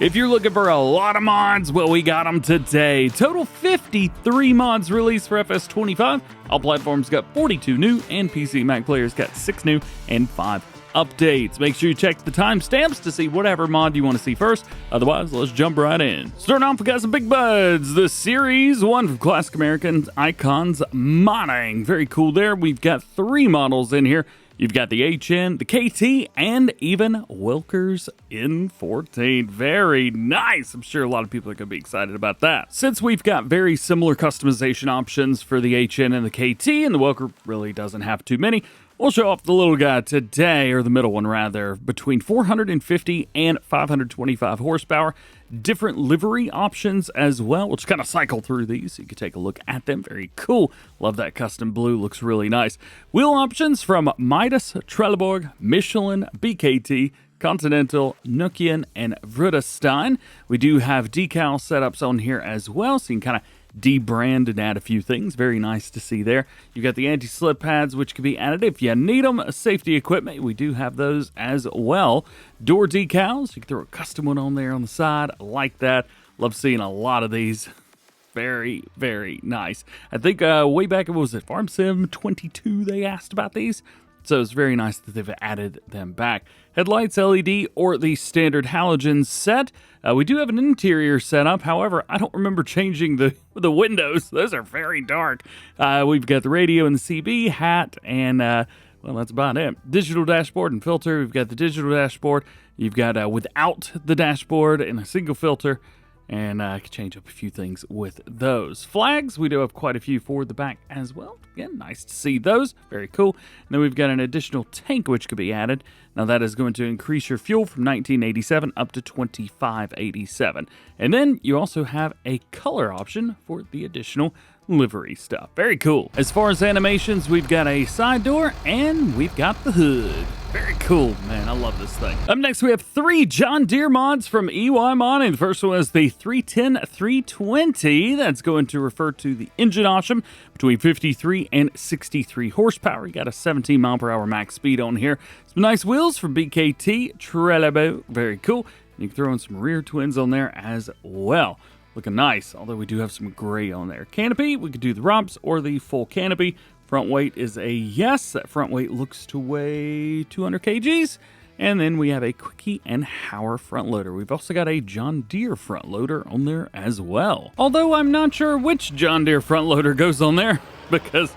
If you're looking for a lot of mods, well, we got them today. Total 53 mods released for FS25. All platforms got 42 new, and PC Mac players got 6 new and 5 updates. Make sure you check the timestamps to see whatever mod you want to see first. Otherwise, let's jump right in. Starting off, we got some BigBuds. The Series 1 from Classic American Icons Modding. Very cool there. We've got 3 models in here. You've got the HN, the KT, and even Wilker's N14. Very nice. I'm sure a lot of people are going to be excited about that. Since we've got very similar customization options for the HN and the KT, and the Wilker really doesn't have too many, we'll show off the little guy today, or the middle one rather, between 450 and 525 horsepower. Different livery options as well. We'll just kind of cycle through these so you can take a look at them. Very cool. Love that custom blue. Looks really nice. Wheel options from Midas, Trelleborg, Michelin, BKT, Continental, Nokian, and Vrudestein. We do have decal setups on here as well, so you can kind of debrand and add a few things. Very nice to see there. You got the anti-slip pads, which can be added if you need them. Safety equipment, we do have those as well. Door decals, you can throw a custom one on there on the side. I like that. Love seeing a lot of these. Very, very nice. I think way back, was it Farm Sim 22 they asked about these? So it's very nice that they've added them back. Headlights, LED, or the standard halogen set. We do have an interior setup. However, I don't remember changing the windows. Those are very dark. We've got the radio and the CB, hat, and well, that's about it. Digital dashboard and filter. We've got the digital dashboard. You've got without the dashboard and a single filter. And I can change up a few things with those. Flags, we do have quite a few for the back as well. Again, nice to see those. Very cool. And then we've got an additional tank which could be added. Now that is going to increase your fuel from 1987 up to 2587. And then you also have a color option for the additional livery stuff. Very cool. As far as animations, we've got a side door and we've got the hood. Very cool, man. I love this thing. Up next, we have 3 John Deere mods from EY Modding. The first one is the 310-320. That's going to refer to the engine option between 53 and 63 horsepower. You got a 17 mile per hour max speed on here. Some nice wheels from BKT Trelleborg. Very cool. You can throw in some rear twins on there as well. Looking nice, although we do have some gray on there. Canopy, we could do the rumps or the full canopy. Front weight is a yes. That front weight looks to weigh 200 kgs. And then we have a Quickie and Hauer front loader. We've also got a John Deere front loader on there as well. Although I'm not sure which John Deere front loader goes on there because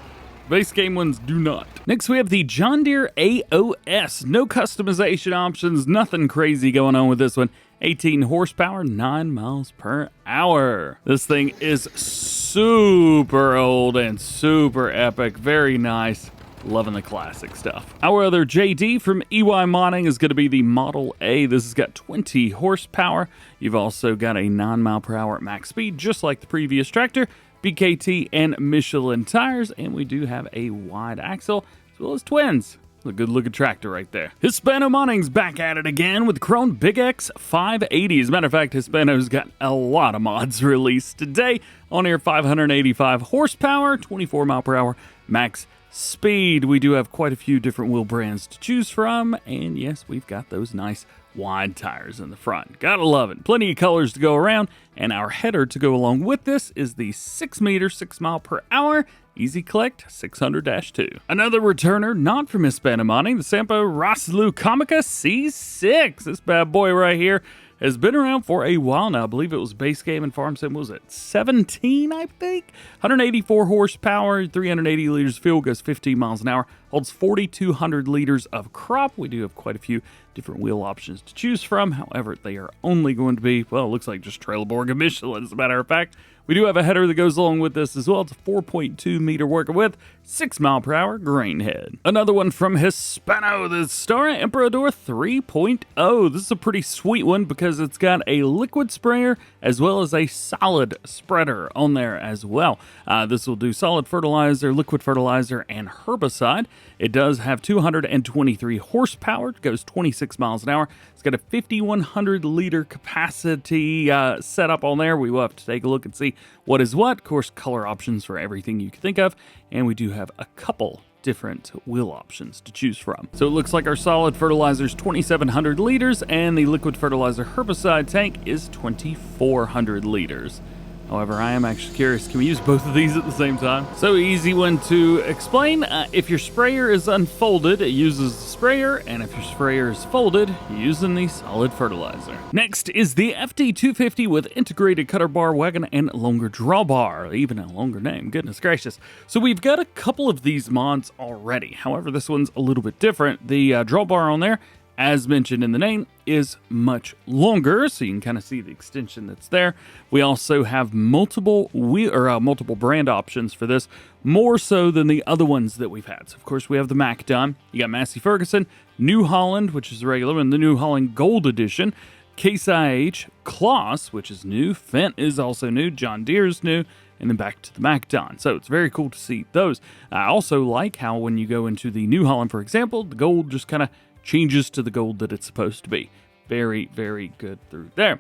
base game ones do not. Next, we have the John Deere AOS. No customization options, nothing crazy going on with this one. 18 horsepower, 9 miles per hour. This thing is super old and super epic. Very nice. Loving the classic stuff. Our other JD from EY Modding is going to be the Model A. This has got 20 horsepower. You've also got a 9 mile per hour max speed, just like the previous tractor. BKT and Michelin tires, and we do have a wide axle as well as twins. A good looking tractor right there. Hispano Modding's back at it again with Krone BigX 580. As a matter of fact, Hispano's got a lot of mods released today. On here, 585 horsepower, 24 mile per hour max speed. We do have quite a few different wheel brands to choose from, and yes, we've got those nice wide tires in the front. Gotta love it. Plenty of colors to go around, and our header to go along with this is the 6 meter, 6 mile per hour Easy Collect 600-2. Another returner not from Hispano Modding, the Sampo Rosenlew Comica C6. This bad boy right here has been around for a while now. I believe it was base game and farm sim, was it 17, I think? 184 horsepower, 380 liters of fuel, goes 15 miles an hour, holds 4,200 liters of crop. We do have quite a few different wheel options to choose from. However, they are only going to be, well, it looks like just Trelleborg and Michelin, as a matter of fact. We do have a header that goes along with this as well. It's a 4.2 meter working width, 6 mile per hour grain head. Another one from Hispano, the Stara Imperador 3.0. This is a pretty sweet one because it's got a liquid sprayer as well as a solid spreader on there as well. This will do solid fertilizer, liquid fertilizer, and herbicide. It does have 223 horsepower. It goes 26 miles an hour. It's got a 5,100 liter capacity setup on there. We will have to take a look and see what is what. Of course, color options for everything you can think of. And we do have a couple different wheel options to choose from. So it looks like our solid fertilizer is 2,700 liters and the liquid fertilizer herbicide tank is 2,400 liters. However, I am actually curious, can we use both of these at the same time? So easy one to explain. If your sprayer is unfolded, it uses the sprayer, and if your sprayer is folded, you're using the solid fertilizer. Next is the FT250 with integrated cutter bar, wagon, and longer drawbar. Even a longer name, goodness gracious. So we've got a couple of these mods already. However, this one's a little bit different. The drawbar on there, as mentioned in the name, is much longer, so you can kind of see the extension that's there. We also have multiple brand options for this, more so than the other ones that we've had. So of course we have the Macdon, you got Massey Ferguson, New Holland, which is the regular one, the New Holland Gold Edition, Case IH, CLAAS, which is new, Fendt is also new, John Deere is new, and then back to the Macdon. So it's very cool to see those. I also like how when you go into the New Holland, for example, the gold just kind of changes to the gold that it's supposed to be. Very, very good through there.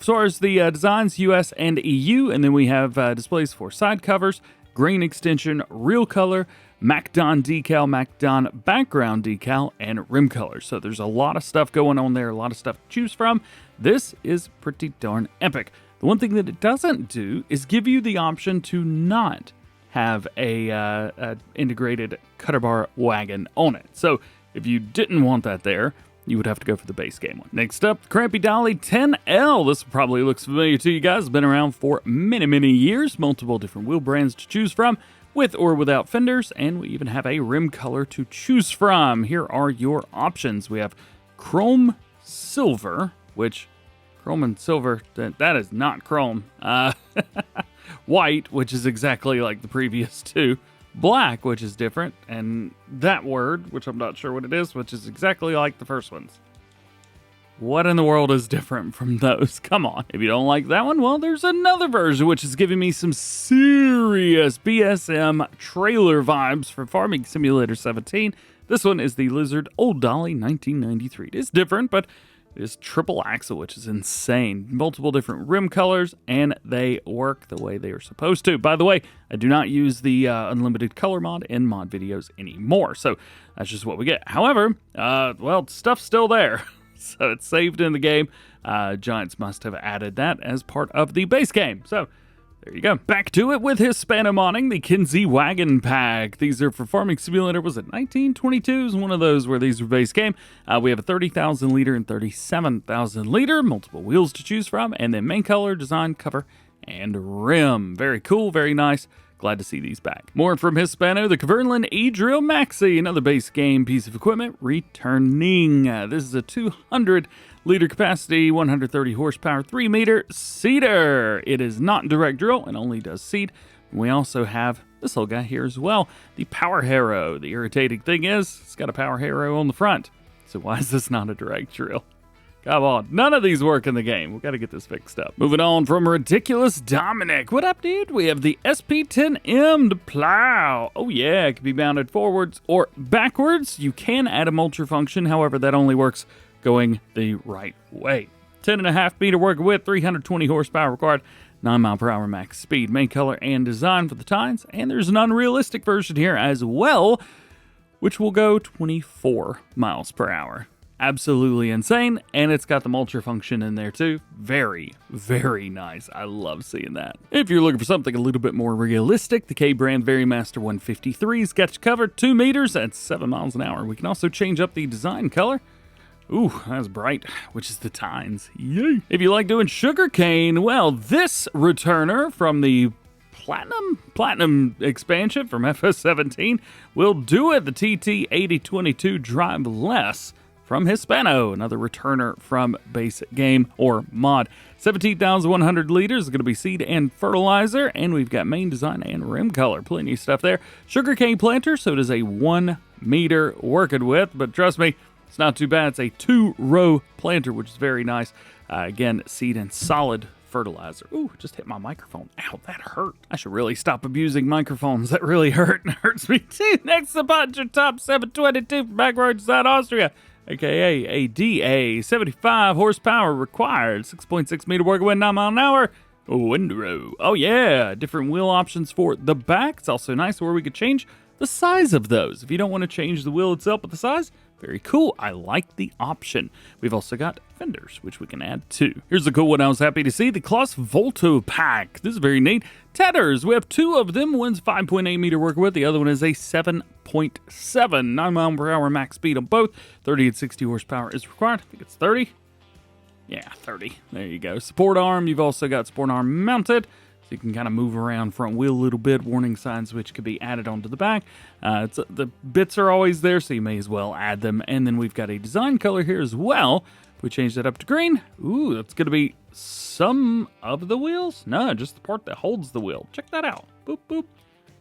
As far as the designs, US and EU, and then we have displays for side covers, grain extension, real color, Macdon decal, Macdon background decal, and rim color. So there's a lot of stuff going on there, a lot of stuff to choose from. This is pretty darn epic. The one thing that it doesn't do is give you the option to not have a integrated cutter bar wagon on it. So if you didn't want that there, you would have to go for the base game one. Next up, Krampe Dolly 10L. This probably looks familiar to you guys. It's been around for many, many years. Multiple different wheel brands to choose from, with or without fenders, and we even have a rim color to choose from. Here are your options. We have Chrome Silver, which, Chrome and Silver, that is not Chrome. White, which is exactly like the previous two. Black, which is different, and that word, which I'm not sure what it is, which is exactly like the first ones. What in the world is different from those? Come on. If you don't like that one, well, there's another version, which is giving me some serious BSM trailer vibes for Farming Simulator 17. This one is the Lizard Old Dolly 1993. It is different, but it is triple axle, which is insane. Multiple different rim colors, and they work the way they are supposed to. By the way, I do not use the unlimited color mod in mod videos anymore, so that's just what we get. However, well, stuff's still there, so it's saved in the game. Giants must have added that as part of the base game, so there you go. Back to it with Hispano-modding, the Kinze Wagon Pack. These are for Farming Simulator, was it 1922? Is one of those where these were base game. We have a 30,000 liter and 37,000 liter, multiple wheels to choose from, and then main color, design, cover, and rim. Very cool, very nice. Glad to see these back. More from Hispano, the Kverneland E-Drill Maxi, another base game piece of equipment returning. This is a 200-liter capacity, 130 horsepower, 3-meter seeder. It is not direct drill and only does seed. We also have this little guy here as well, the Power Harrow. The irritating thing is, it's got a Power Harrow on the front. So why is this not a direct drill? Come on, none of these work in the game. We've got to get this fixed up. Moving on from Ridiculous Dominic. What up, dude? We have the SP10M to plow. Oh yeah, it can be mounted forwards or backwards. You can add a mulcher function, however, that only works going the right way. 10.5 meter working width, 320 horsepower required, 9 mile per hour max speed. Main color and design for the tines, and there's an unrealistic version here as well, which will go 24 miles per hour. Absolutely insane, and it's got the mulcher function in there too. Very, very nice. I love seeing that. If you're looking for something a little bit more realistic, the K-Brand Vari-Master 153's got you covered, 2 meters at 7 miles an hour. We can also change up the design color. Ooh, that's bright, which is the tines. Yay! If you like doing sugarcane, well, this returner from the Platinum expansion from FS17 will do it. The TT8022 Drive Less from Hispano, another returner from base game or mod. 17,100 liters is going to be seed and fertilizer, and we've got main design and rim color. Plenty of stuff there. Sugarcane planter, so it is a 1 meter working width, but trust me, it's not too bad. It's a 2-row planter, which is very nice. Again, seed and solid fertilizer. Ooh, just hit my microphone. Ow, that hurt. I should really stop abusing microphones. That really hurt and hurts me too. Next up on your top 722 from Backroads South Austria, aka a DA 75 horsepower required, 6.6 meter working width, 9 mile an hour. Window. Oh yeah, different wheel options for the back. It's also nice where we could change the size of those. If you don't want to change the wheel itself, but the size, very cool. I like the option. We've also got fenders, which we can add too. Here's a cool one I was happy to see, the CLAAS VOLTO pack. This is very neat. Tethers, we have two of them. One's 5.8 meter working with, the other one is a 7.7. 9 mile per hour max speed on both. 30 and 60 horsepower is required. I think it's 30. Yeah, 30. There you go. Support arm, you've also got support arm mounted. So you can kind of move around front wheel a little bit. Warning signs which could be added onto the back. The bits are always there, so you may as well add them. And then we've got a design color here as well. If we change that up to green, ooh, that's going to be some of the wheels? No, just the part that holds the wheel. Check that out. Boop, boop.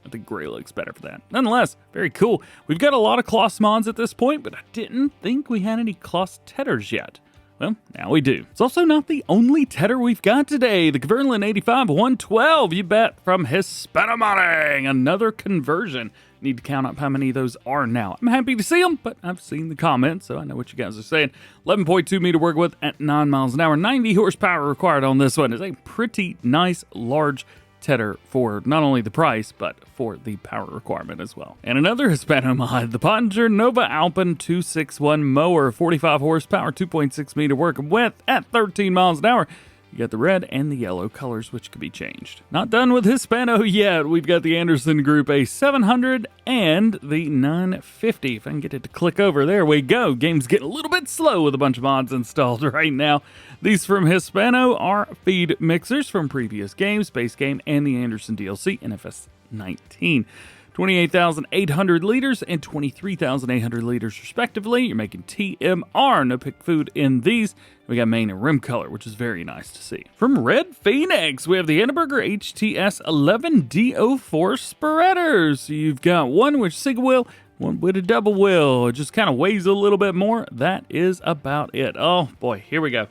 I think gray looks better for that. Nonetheless, very cool. We've got a lot of CLAAS mods at this point, but I didn't think we had any CLAAS tethers yet. Well, now we do. It's also not the only tether we've got today. The Kverneland 85 112, you bet, from Hispanomodding. Another conversion. Need to count up how many of those are now. I'm happy to see them, but I've seen the comments, so I know what you guys are saying. 11.2 meter work width at 9 miles an hour. 90 horsepower required on this one. It's a pretty nice, large tether for not only the price, but for the power requirement as well. And another Hispano mod, the Pöttinger NovaAlpin 261 mower, 45 horsepower, 2.6 meter work width at 13 miles an hour. You got the red and the yellow colors, which could be changed. Not done with Hispano yet. We've got the Anderson Group A700 and the 950. If I can get it to click over, there we go. Game's getting a little bit slow with a bunch of mods installed right now. These from Hispano are feed mixers from previous games, base game, and the Anderson DLC in FS19. 28,800 liters and 23,800 liters respectively. You're making TMR, no pick food in these. We got main and rim color, which is very nice to see. From Red Phoenix, we have the Annaburger HTS 11D04 spreaders. So you've got one with single wheel, one with a double wheel. It just kind of weighs a little bit more. That is about it. Oh boy, here we go.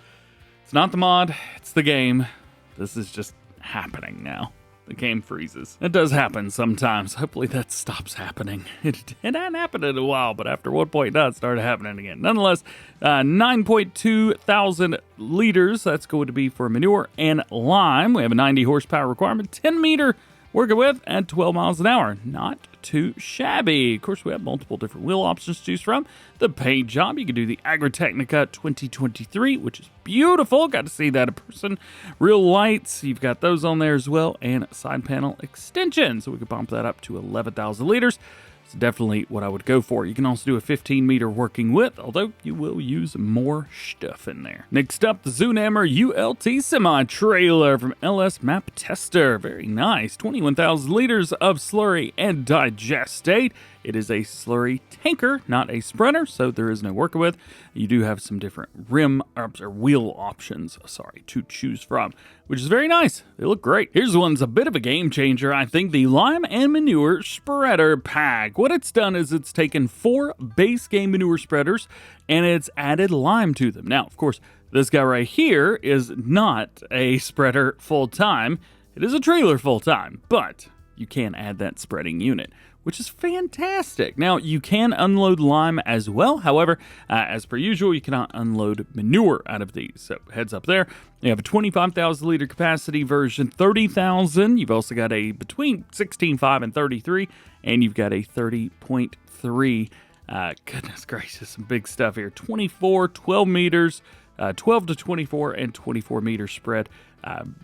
It's not the mod, it's the game. This is just happening now. The game freezes. It does happen sometimes. Hopefully that stops happening. It hadn't happened in a while, but after one point it started happening again. Nonetheless, 9.2 thousand liters. That's going to be for manure and lime. We have a 90 horsepower requirement, 10 meter working with at 12 miles an hour. Not too shabby. Of course, we have multiple different wheel options to choose from. The paint job, you can do the Agritechnica 2023, which is beautiful. Got to see that in person. Real lights, you've got those on there as well, and side panel extension. So we could bump that up to 11,000 liters. It's definitely what I would go for. You can also do a 15 meter working width, although you will use more stuff in there. Next up, the Zunhammer ULT SemiTrailer from LS Map Tester. Very nice. 21,000 liters of slurry and digestate. It is a slurry tanker, not a spreader, so there is no working with. You do have some different rim or wheel options, to choose from, which is very nice. They look great. Here's one's a bit of a game changer, I think, the Lime and Manure Spreader Pack. What it's done is it's taken 4 base game manure spreaders and it's added lime to them. Now, of course, this guy right here is not a spreader full-time. It is a trailer full-time, but you can add that spreading unit, which is fantastic. Now, you can unload lime as well. However, as per usual, you cannot unload manure out of these. So heads up there. You have a 25,000 liter capacity version, 30,000. You've also got a between 16.5 and 33, and you've got a 30.3. Goodness gracious, some big stuff here. 24, 12 meters, 12 to 24, and 24 meter spread.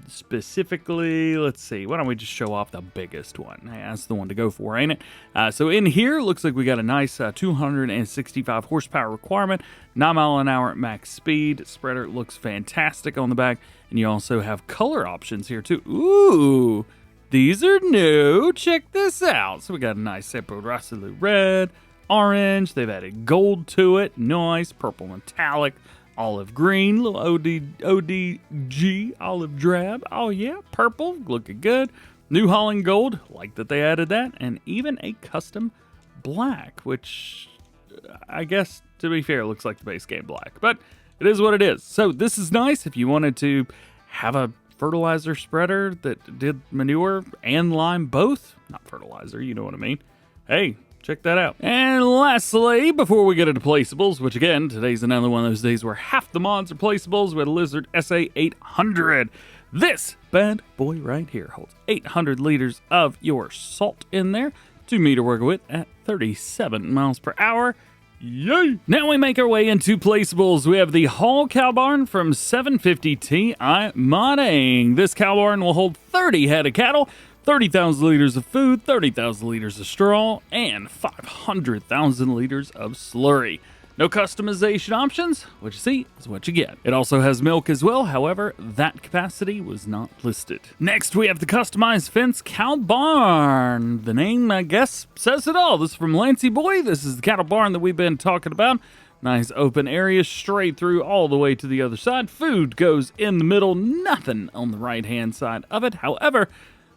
Specifically, let's see, why don't we just show off the biggest one? That's the one to go for, ain't it? So in here, looks like we got a nice 265 horsepower requirement, 9 mile an hour max speed. Spreader looks fantastic on the back, and you also have color options here too. Ooh, these are new. Check this out. So we got a nice Rosenlew red, orange. They've added gold to it. Nice purple metallic. Olive green, little ODG, olive drab. Oh yeah, purple, looking good. New Holland gold, like that they added that. And even a custom black, which I guess, to be fair, looks like the base game black. But it is what it is. So this is nice if you wanted to have a fertilizer spreader that did manure and lime both. Not fertilizer, you know what I mean. Hey, check that out. And lastly, before we get into placeables, which again, today's another one of those days where half the mods are placeables, we had a Lizard SA800. This bad boy right here holds 800 liters of your salt in there, 2-meter worker width at 37 miles per hour. Yay! Now we make our way into placeables. We have the Hall CowBarn from 750 Ti modding. This CowBarn will hold 30 head of cattle, 30,000 liters of food, 30,000 liters of straw, and 500,000 liters of slurry. No customization options. What you see is what you get. It also has milk as well, however, that capacity was not listed. Next, we have the customized fence CowBarn. The name, I guess, says it all. This is from Lancey Boy. This is the cattle barn that we've been talking about. Nice open area straight through all the way to the other side. Food goes in the middle, nothing on the right-hand side of it. However,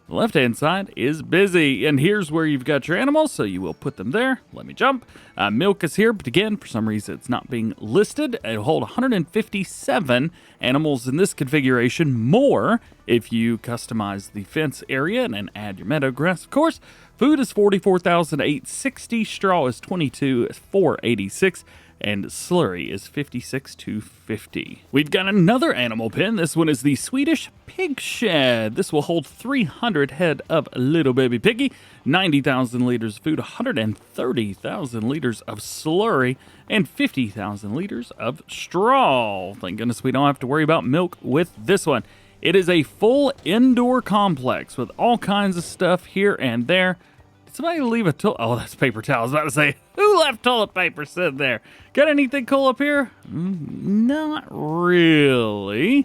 the left-hand side is busy, and here's where you've got your animals, so you will put them there. Let me jump. Milk is here, but again, for some reason, it's not being listed. It'll hold 157 animals in this configuration, more if you customize the fence area and add your meadow grass, of course. Food is 44,860, straw is 22,486, and slurry is 56,250. We've got another animal pen. This one is the Swedish Pigshed. This will hold 300 head of little baby piggy, 90,000 liters of food, 130,000 liters of slurry, and 50,000 liters of straw. Thank goodness we don't have to worry about milk with this one. It is a full indoor complex with all kinds of stuff here and there. Somebody leave a toilet. Oh, that's paper towel. I was about to say, who left toilet paper sitting there? Got anything cool up here? Not really.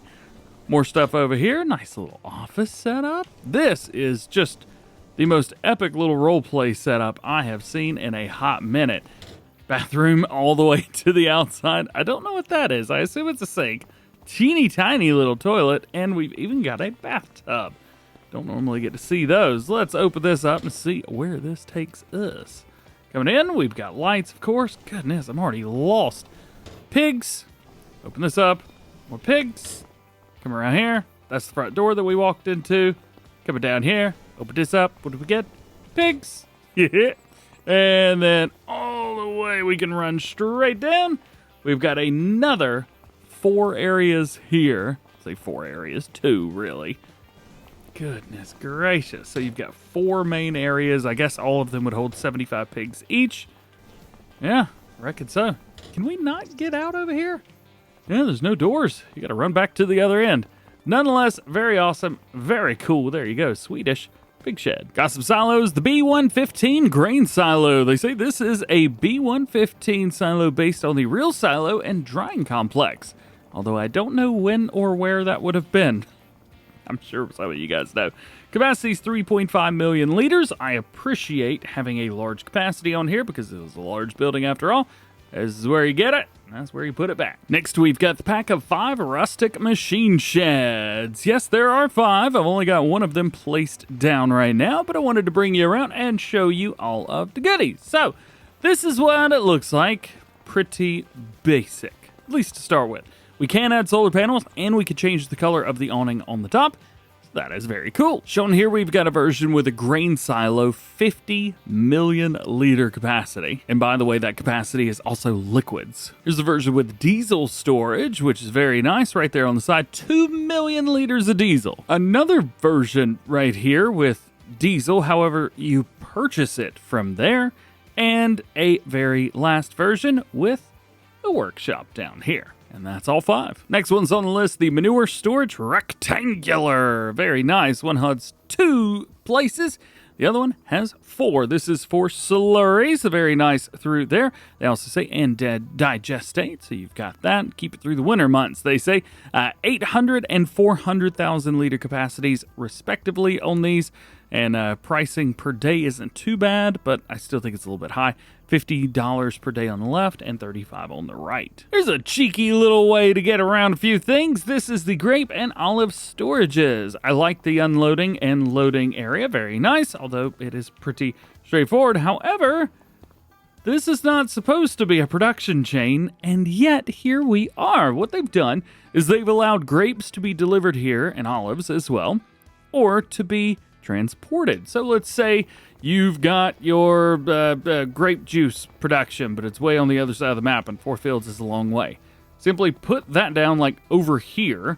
More stuff over here. Nice little office setup. This is just the most epic little role play setup I have seen in a hot minute. Bathroom all the way to the outside. I don't know what that is. I assume it's a sink. Teeny tiny little toilet. And we've even got a bathtub. Don't normally get to see those. Let's open this up and see where this takes us. Coming in, we've got lights, of course. Goodness, I'm already lost. Pigs. Open this up. More pigs. Come around here. That's the front door that we walked into. Coming down here. Open this up. What do we get? Pigs. Yeah. And then all the way we can run straight down. We've got another 4 areas here. Say 4 areas. 2, really. Goodness gracious. So you've got 4 main areas. I guess all of them would hold 75 pigs each. Yeah, I reckon so. Can we not get out over here? Yeah, there's no doors. You got to run back to the other end. Nonetheless, very awesome. Very cool. There you go. Swedish Pigshed. Got some silos. The B115 grain silo. They say this is a B115 silo based on the real silo and drying complex. Although I don't know when or where that would have been. I'm sure some of you guys know. Capacity is 3.5 million liters. I appreciate having a large capacity on here because it was a large building after all. This is where you get it. That's where you put it back. Next, we've got the pack of 5 rustic machine sheds. Yes, there are 5. I've only got one of them placed down right now, but I wanted to bring you around and show you all of the goodies. So, this is what it looks like. Pretty basic, at least to start with. We can add solar panels, and we can change the color of the awning on the top. That is very cool. Shown here, we've got a version with a grain silo, 50 million liter capacity. And by the way, that capacity is also liquids. Here's a version with diesel storage, which is very nice right there on the side. 2 million liters of diesel. Another version right here with diesel, however, you purchase it from there. And a very last version with a workshop down here. And that's all 5. Next one's on the list, the manure storage rectangular. Very nice. One has 2 places. The other one has 4. This is for slurries. Very nice through there. They also say and digestate. So you've got that. Keep it through the winter months. They say 800 and 400,000 liter capacities respectively on these. And pricing per day isn't too bad, but I still think it's a little bit high. $50 per day on the left and $35 on the right. Here's a cheeky little way to get around a few things. This is the grape and olive storages. I like the unloading and loading area. Very nice, although it is pretty straightforward. However, this is not supposed to be a production chain, and yet here we are. What they've done is they've allowed grapes to be delivered here, and olives as well, or to be transported. So let's say you've got your grape juice production, but it's way on the other side of the map, and 4 Fields is a long way. Simply put that down like over here,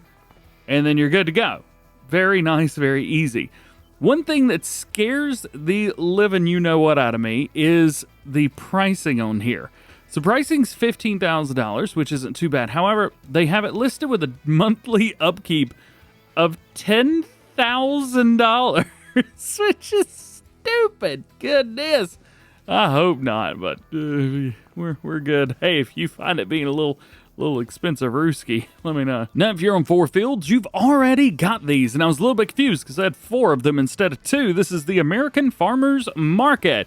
and then you're good to go. Very nice, very easy. One thing that scares the living you-know-what out of me is the pricing on here. So pricing's $15,000, which isn't too bad. However, they have it listed with a monthly upkeep of $10,000, which is stupid. Goodness. I hope not, but we're good. Hey, if you find it being a little expensive rooski, let me know. Now, if you're on 4 fields, you've already got these, and I was a little bit confused because I had 4 of them instead of 2. This is the American Farmers Market.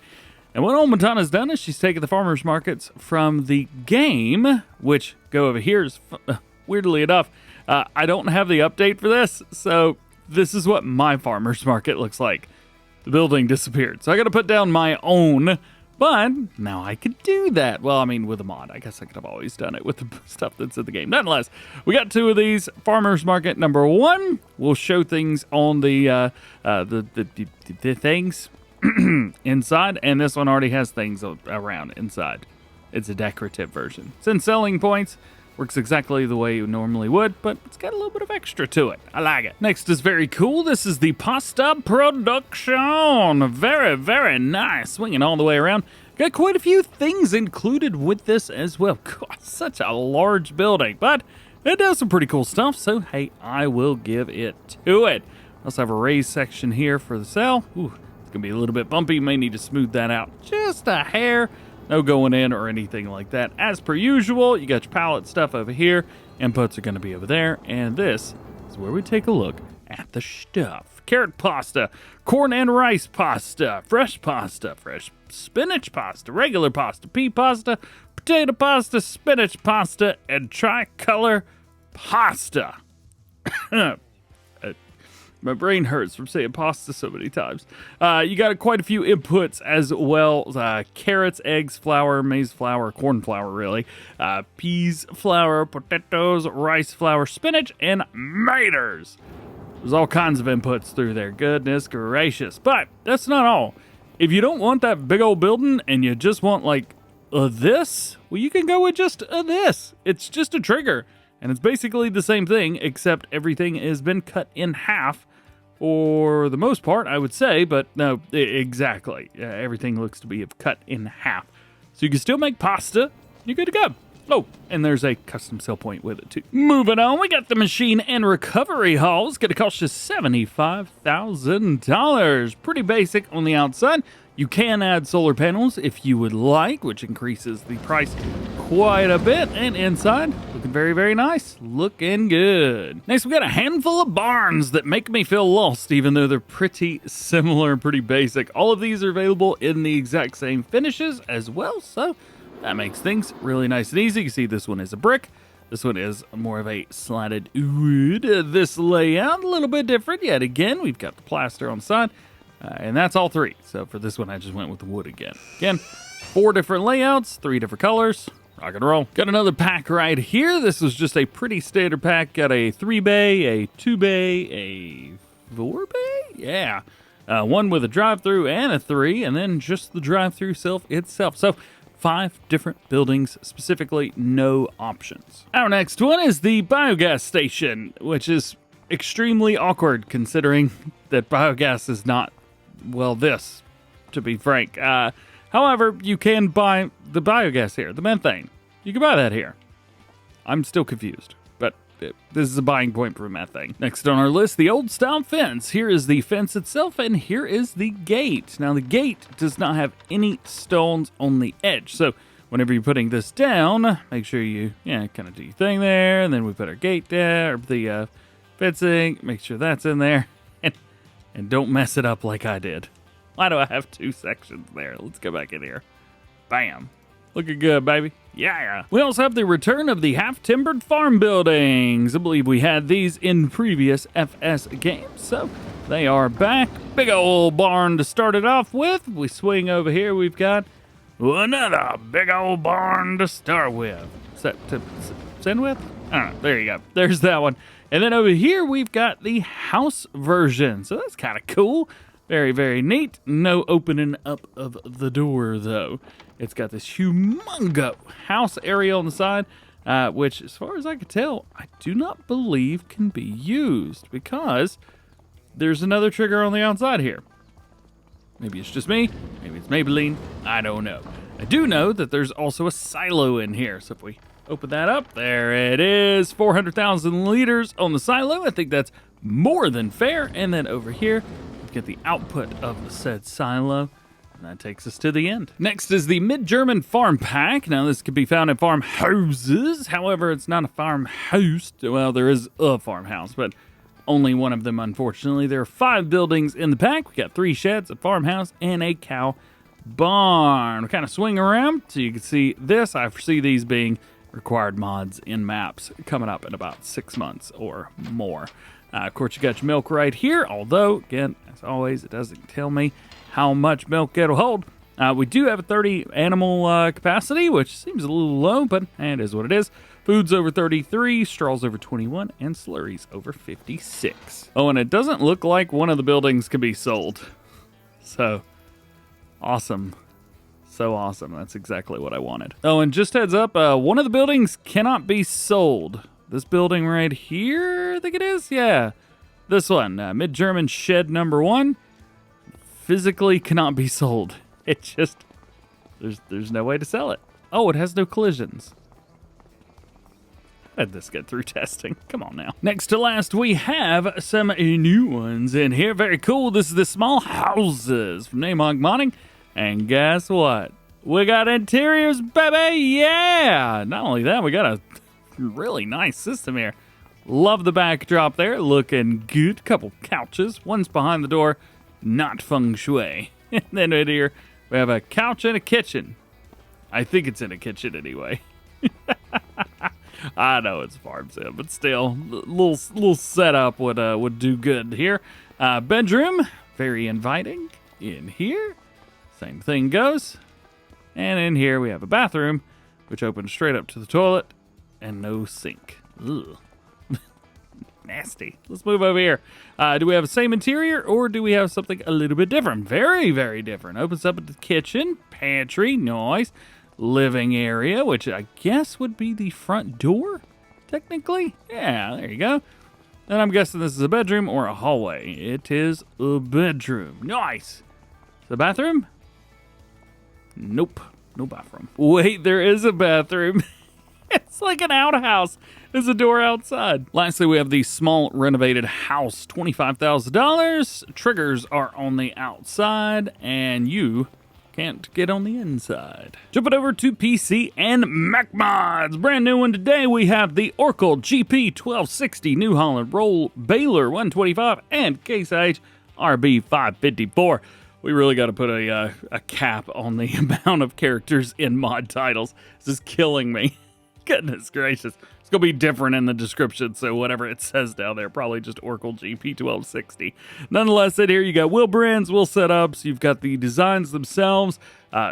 And what Old Matana's done is she's taken the farmers markets from the game, which go over here is, weirdly enough, I don't have the update for this, so this is what my farmers market looks like. The building disappeared, so I got to put down my own, but now I could do that. Well, I mean, with a mod. I guess I could have always done it with the stuff that's in the game. Nonetheless, we got 2 of these. Farmers market number 1 will show things on the things inside, and this one already has things around inside. It's a decorative version. Since selling points, works exactly the way you normally would, but it's got a little bit of extra to it. I like it. Next is very cool. This is the pasta production. Very, very nice. Swinging all the way around. Got quite a few things included with this as well. God, such a large building, but it does some pretty cool stuff, so hey, I will give it to it. Also have a raised section here for the cell. Ooh, it's gonna be a little bit bumpy. May need to smooth that out just a hair. No going in or anything like that. As per usual, you got your pallet stuff over here. Inputs are going to be over there. And this is where we take a look at the stuff. Carrot pasta, corn and rice pasta, fresh spinach pasta, regular pasta, pea pasta, potato pasta, spinach pasta, and tricolor pasta. My brain hurts from saying pasta so many times. You got quite a few inputs as well. Carrots, eggs, flour, maize flour, corn flour, really. Peas flour, potatoes, rice flour, spinach, and maters. There's all kinds of inputs through there. Goodness gracious. But that's not all. If you don't want that big old building and you just want like this, well, you can go with just this. It's just a trigger. And it's basically the same thing, except everything has been cut in half. For the most part, I would say, but no, exactly. Everything looks to be cut in half. So you can still make pasta. You're good to go. Oh, and there's a custom sell point with it, too. Moving on, we got the machine and recovery haul. It's going to cost you $75,000. Pretty basic on the outside. You can add solar panels if you would like, which increases the price quite a bit. And inside, looking very, very nice. Looking good. Next, we got a handful of barns that make me feel lost, even though they're pretty similar and pretty basic. All of these are available in the exact same finishes as well, so that makes things really nice and easy. You can see this one is a brick. This one is more of a slatted wood. This layout, a little bit different. Yet again, we've got the plaster on the side. And that's all 3. So for this one, I just went with the wood again. Again, 4 different layouts, 3 different colors. Rock and roll. Got another pack right here. This was just a pretty standard pack. Got a 3-bay, a 2-bay, a 4-bay? Yeah. One with a drive-through and a 3, and then just the drive-through itself. So 5 different buildings, specifically no options. Our next one is the Biogas Station, which is extremely awkward considering that biogas is not, well, this, to be frank. However, you can buy the biogas here, the methane. You can buy that here. I'm still confused, but this is a buying point for methane. Next on our list, the old style fence. Here is the fence itself, and here is the gate. Now, the gate does not have any stones on the edge, so whenever you're putting this down, make sure you, kind of do your thing there, and then we put our gate there, or the fencing, make sure that's in there, and don't mess it up like I did. Why do I have 2 sections there? Let's go back in here. Bam. Looking good, baby. Yeah. We also have the return of the half-timbered farm buildings. I believe we had these in previous FS games, so they are back. Big old barn to start it off with. We swing over here. We've got another big old barn to start with. To send with? I don't know. There you go. There's that one. And then over here, we've got the house version. So that's kind of cool. Very, very neat. No opening up of the door, though. It's got this humongous house area on the side, which, as far as I can tell, I do not believe can be used because there's another trigger on the outside here. Maybe it's just me. Maybe it's Maybelline. I don't know. I do know that there's also a silo in here. So if we open that up, there it is. 400,000 liters on the silo. I think that's more than fair. And then over here, we get the output of the said silo. And that takes us to the end. Next is the Mid-German Farm Pack. Now, this can be found in farmhouses. However, it's not a farmhouse. Well, there is a farmhouse, but only one of them, unfortunately. There are 5 buildings in the pack. We got 3 sheds, a farmhouse, and a cow barn. We kind of swing around so you can see this. I foresee these being required mods in maps coming up in about 6 months or more. Of course, you got your milk right here, although, again, as always, it doesn't tell me how much milk it'll hold. We do have a 30 animal capacity, which seems a little low, but it is what it is. Food's over 33, straws over 21, and slurries over 56. Oh, and it doesn't look like one of the buildings can be sold. So, awesome. So awesome. That's exactly what I wanted. Oh, and just heads up, one of the buildings cannot be sold. This building right here, I think it is? Yeah. This one, Mid-German Shed number 1. Physically cannot be sold. It just, there's no way to sell it. Oh, it has no collisions. How did this get through testing? Come on now. Next to last, we have some new ones in here. Very cool. This is the small houses from Namog Modding. And guess what? We got interiors, baby. Yeah. Not only that, we got a really nice system here. Love the backdrop there. Looking good. Couple couches. One's behind the door. Not feng shui. And then right here, we have a couch and a kitchen. I think it's in a kitchen anyway. I know it's farm sim, but still, little setup would do good here. Bedroom, very inviting. In here, same thing goes. And in here, we have a bathroom, which opens straight up to the toilet, and no sink. Ugh. Nasty. Let's move over here. Do we have the same interior, or do we have something a little bit different? Very, very different. Opens up at the kitchen, pantry, nice. Living area, which I guess would be the front door, technically. Yeah, there you go. And I'm guessing this is a bedroom or a hallway. It is a bedroom. Nice. The bathroom? Nope. No bathroom. Wait, there is a bathroom. It's like an outhouse. There's a door outside. Lastly, we have the small renovated house. $25,000. Triggers are on the outside, and you can't get on the inside. Jumping over to PC and Mac mods. Brand new one today. We have the Orkel GP1260 New Holland Roll Baler 125 and Case IH RB 554. We really got to put a cap on the amount of characters in mod titles. This is killing me. Goodness gracious. It's going to be different in the description, so whatever it says down there, probably just Orkel GP1260. Nonetheless, in here you got wheel brands, wheel setups, you've got the designs themselves.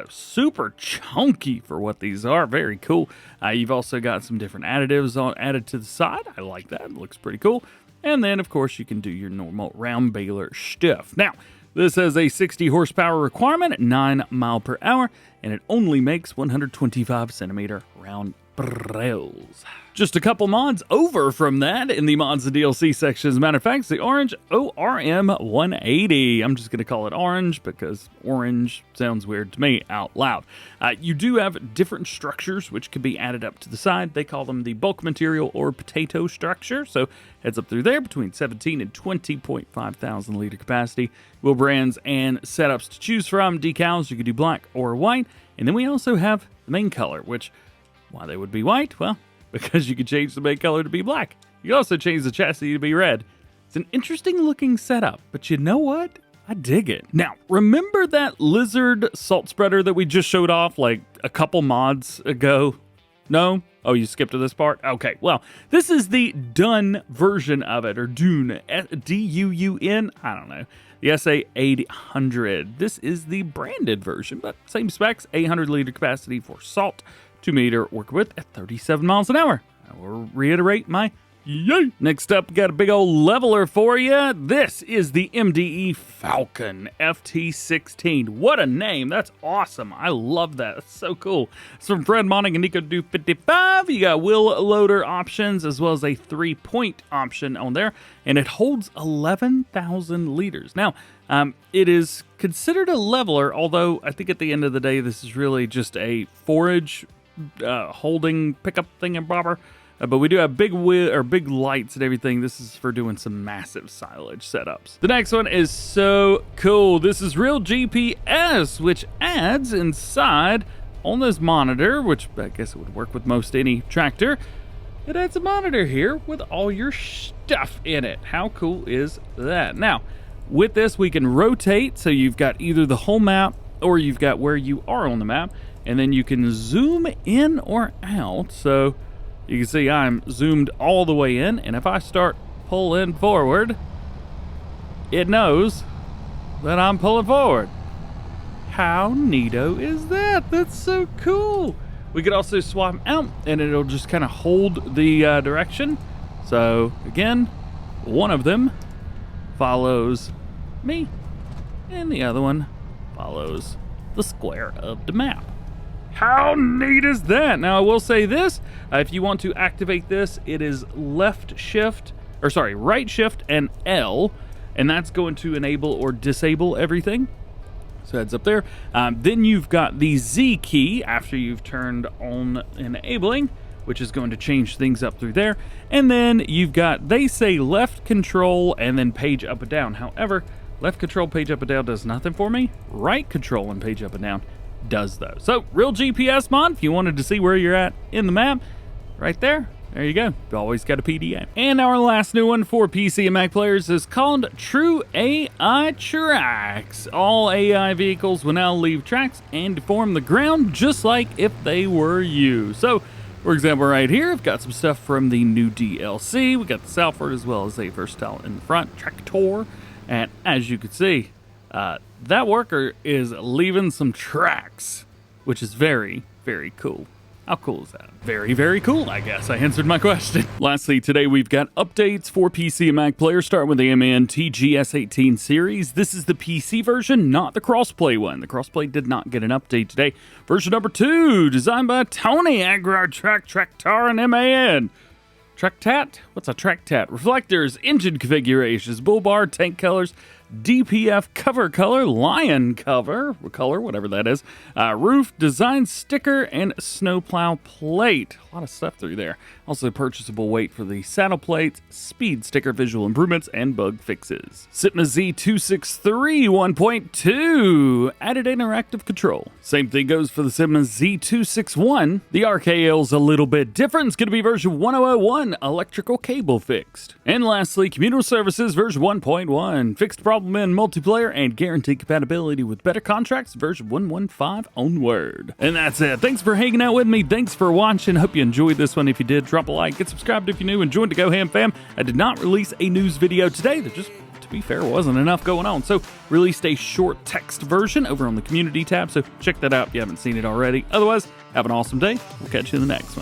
Super chunky for what these are. Very cool. You've also got some different additives added to the side. I like that. It looks pretty cool. And then, of course, you can do your normal round baler stuff. Now, this has a 60 horsepower requirement at 9 miles per hour, and it only makes 125 centimeter round barrels. Just a couple mods over from that in the mods and DLC section. As a matter of fact, it's the Orenge ORM 180. I'm just going to call it orange because orange sounds weird to me out loud. You do have different structures which can be added up to the side. They call them the bulk material or potato structure. So heads up through there between 17 and 20.5 thousand liter capacity. Wheel brands and setups to choose from. Decals, you can do black or white. And then we also have the main color, which, why they would be white? Well, because you could change the main color to be black. You can also change the chassis to be red. It's an interesting looking setup, but you know what? I dig it. Now, remember that lizard salt spreader that we just showed off like a couple mods ago? No? Oh, you skipped to this part? Okay, well, this is the done version of it, or Duun, D-U-U-N, I don't know. The SA800. This is the branded version, but same specs, 800 liter capacity for salt, 2 meter work width at 37 miles an hour. I will reiterate my Yay! Next up, got a big old leveler for you. This is the MDE Falcon FT16. What a name. That's awesome. I love that. That's so cool. It's from Fred Monning and Nico Do 55. You got wheel loader options as well as a 3-point option on there. And it holds 11,000 liters. Now, it is considered a leveler, although I think at the end of the day, this is really just a forage holding pickup thing and bobber. But we do have big lights and everything. This is for doing some massive silage setups. The next one is so cool. This is real GPS, which adds inside on this monitor, which I guess it would work with most any tractor. It adds a monitor here with all your stuff in it. How cool is that? Now, with this, we can rotate. So you've got either the whole map or you've got where you are on the map. And then you can zoom in or out. So you can see I'm zoomed all the way in, and if I start pulling forward, it knows that I'm pulling forward. How neato is that? That's so cool. We could also swap out, and it'll just kind of hold the direction. So again, one of them follows me, and the other one follows the square of the map. How neat is that? Now, I will say this. If you want to activate this, it is right shift and L, and that's going to enable or disable everything. So that's up there. Then you've got the Z key after you've turned on enabling, which is going to change things up through there. And then you've got, they say left control and then page up and down. However, left control, page up and down does nothing for me. Right control and page up and down does though. So real GPS mod, if you wanted to see where you're at in the map, right there you go. You always got a PDA. And our last new one for PC and Mac players is called True AI Tracks. All AI vehicles will now leave tracks and deform the ground just like if they were you. So for example, right here, I've got some stuff from the new DLC. We got the Salford as well as a Versatile in the front tractor, and as you can see, that worker is leaving some tracks, which is very, very cool. How cool is that? Very, very cool, I guess. I answered my question. Lastly, today we've got updates for PC and Mac players, starting with the MNT GS18 series. This is the PC version, not the crossplay one. The crossplay did not get an update today. Version number 2, designed by Tony Agro Tractor and MAN. Tractat? What's a Tractat? Reflectors, engine configurations, bull bar, tank colors, DPF cover color, lion cover, whatever that is, roof, design sticker, and snowplow plate. A lot of stuff through there. Also purchasable weight for the saddle plates, speed sticker, visual improvements, and bug fixes. Sipma Z-263 1.2, added interactive control. Same thing goes for the Sipma Z-261. The RKL's a little bit different. It's going to be version 1001, electrical cable fixed. And lastly, communal services version 1.1, fixed problem in multiplayer and guaranteed compatibility with better contracts version 1.15 onward. And that's it. Thanks for hanging out with me. Thanks for watching. Hope you enjoyed this one. If you did, drop a like, get subscribed if you're new, and join the Go Ham fam. I did not release a news video today. There just, to be fair, wasn't enough going on. So released a short text version over on the community tab. So check that out if you haven't seen it already. Otherwise, have an awesome day. We'll catch you in the next one.